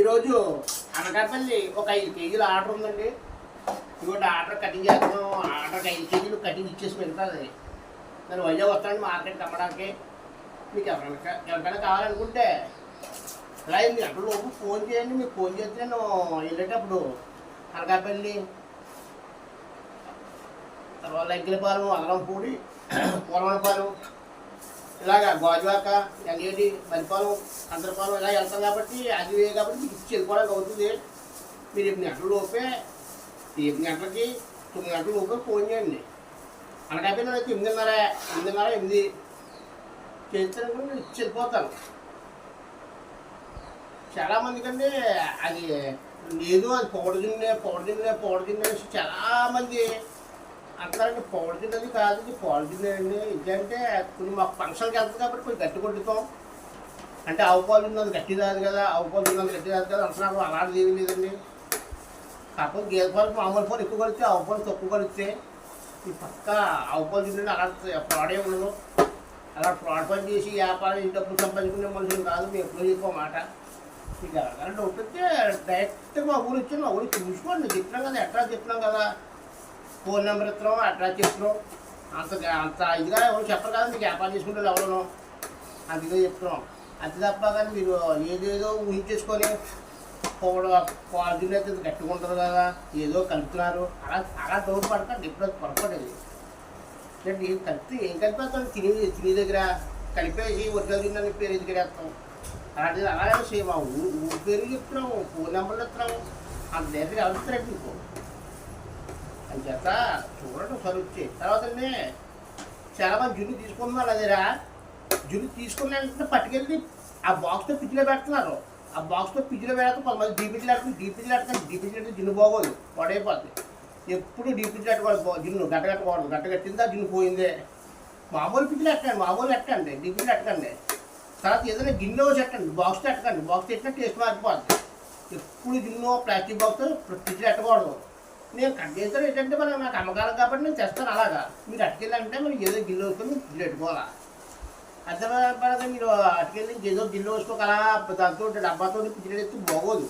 ఈరోజు అనకాపల్లి ఒక 5 కేజీల ఆర్డర్ ఉందండి. ఇంకోటి ఆర్డర్ కటింగ్ చేస్తున్నాం. ఆర్డర్కి 5 కేజీలు కటింగ్ ఇచ్చేసి వెళ్తుంది. నేను వైజాగ్ వస్తానండి మార్కెట్కి అమ్మడానికి. మీకు ఎవరికైనా కావాలనుకుంటే ఇలా 8 గంటల లోపు ఫోన్ చేయండి. మీకు ఫోన్ చేస్తే నేను వెళ్ళేటప్పుడు అనకాపల్లి, తర్వాత ఎంకిలపాలెం, అదలంపూడి, పూర్వనపాలెం, ఇలాగా గాజువాక, ఎంగేటి, మరిపాలెం, అంతరపాలెం ఇలా వెళ్తాం కాబట్టి అది కాబట్టి మీకు ఇచ్చి వెళ్ళిపోవడానికి అవుతుంది. మీరు 8 గంటల లోపే 8 గంటలకి 9 గంటల లోపే ఫోన్ చేయండి. అనకాపల్లి అయితే 8:30 చేస్తాను నేను ఇచ్చి వెళ్ళిపోతాను. చాలామందికి అండి అది లేదు, అది పౌడర్ తిన్నే చాలామంది అంటారండి. పౌడర్ తిన్నది కాదు, ఇది పౌడర్ తిన్నారండి. ఎందుకంటే కొన్ని మాకు ఫంక్షన్కి వెళ్తుంది కాబట్టి కొంచెం గట్టి కొట్టుతాం. అంటే ఆవు పాలు తిన్నది గట్టి రాదు కదా, ఆవు పాలు తిన్నది గట్టి రాదు కదా అంటున్నారు. అలాంటిది ఏమీ లేదండి. కాకపోతే గేదె పాలు మామూలు పాలు ఎక్కువ కలిస్తే, ఆవు పాలు తక్కువ కలిస్తే ఈ పక్క ఆవు పాలు తినండి. అలాంటి ఫ్రాడే ఉండదు. అలా ఫ్రాడ్ పని చేసి వ్యాపారం డబ్బులు సంపాదించుకునే మనుషులు కాదు. మేము ఎప్పుడో చెప్పామాట. మీకు అలాంటి డౌట్ వస్తే డైరెక్ట్గా మా ఊరు వచ్చి మా ఊరికి చూసుకోండి. చెప్పినాం కదా, అడ్రస్ చెప్పినాం కదా, ఫోన్ నెంబర్ ఇస్తున్నాం, అడ్రస్ చెప్తున్నాం. అంత ఇదిగా ఎవరు చెప్పరు కదా. మీకు వ్యాపారం చేసుకుంటే ఎవరు అంత ఇదిగా చెప్తున్నాం. అంతే తప్ప కానీ మీరు ఏదేదో ఊహించేసుకొని పాజిటివ్ అయితే గట్టిగా ఉంటుంది కదా, ఏదో కలుపుతున్నారు అలా డౌట్ పడకండి. ఎప్పుడు పొరపడేది ఏం కలిపి ఏం కలిపేస్తాం. తినే దగ్గర కలిపేసి ఒరిజినల్ తిన్న పేరు దగ్గర వేస్తాం. అలాంటిది అలాగే సేమ్ ఊరి పేరు చెప్తున్నాము, ఫోన్ నెంబర్లు ఇస్తున్నాము. అంత దగ్గర ఎవరిస్తారండి మీకు. అని చేత చూడండి ఒకసారి వచ్చి. తర్వాత చాలామంది జున్ను తీసుకుంటున్నారు. అదేరా జున్ను తీసుకున్న పట్టుకెళ్ళి ఆ బాక్స్తో పిచ్చిలో పెడుతున్నారు. ఆ బాక్స్తో పిచ్చిలో పెడతాం. కొంతమంది డీపీజీలు ఆడుతుంది. డీపీజీ జున్ను బాగోదు, పడైపోతుంది. ఎప్పుడు డీపీజీలు పెట్టుకోవాలి. జున్ను గట్టకట్టకూడదు. గట్టకట్టిందా జున్ను పోయిందే. మామూలు పిచ్చిలు ఎట్టండి, డీపీజీలు ఎట్టకండి. తర్వాత ఏదైనా గిన్నె ఎట్టండి, బాక్స్ ఎట్టకండి. బాక్స్ ఎట్టినా టేస్ట్ మారిపోతుంది. ఎప్పుడు జున్ను ప్లాస్టిక్ బాక్స్ పిచ్చిలు ఎట్టకూడదు. నేను కట్ చేస్తాను ఏంటంటే మనం నాకు అమ్మకాలం కాబట్టి నేను తెస్తాను. అలాగా మీరు అటుకెళ్ళాలంటే మీరు ఏదో గిన్నె వేసుకొని పిచ్చిలు పెట్టుకోవాలా. అర్థమైనా మీరు అటుకెళ్ళి ఏదో గిన్నె వేసుకోక అలా దాంతో డబ్బాతో పిచ్చిలు ఎత్తి బాగోదు.